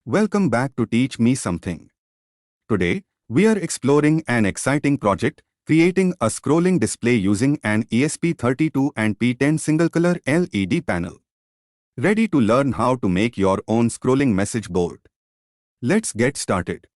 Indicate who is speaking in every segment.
Speaker 1: Welcome back to Teach Me Something. Today, we are exploring an exciting project, creating a scrolling display using an ESP32 and P10 single-color LED panel. Ready to learn how to make your own scrolling message board? Let's get started.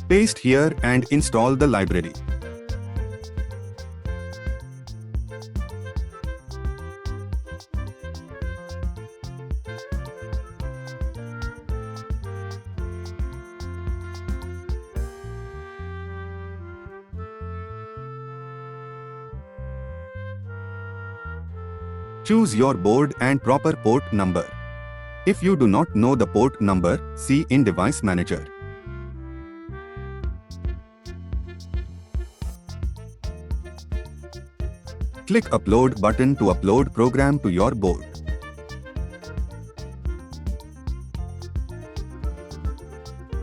Speaker 1: Paste here and install the library. Choose your board and proper port number. If you do not know the port number, see in Device Manager. Click Upload button to upload program to your board.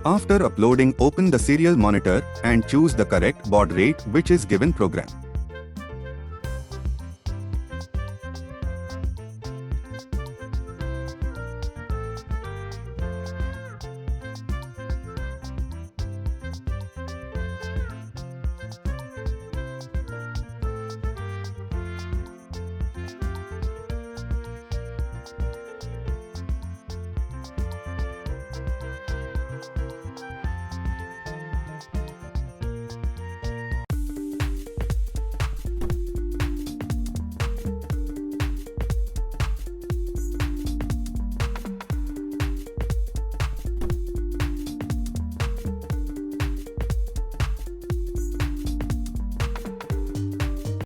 Speaker 1: After uploading, open the serial monitor and choose the correct baud rate which is given program.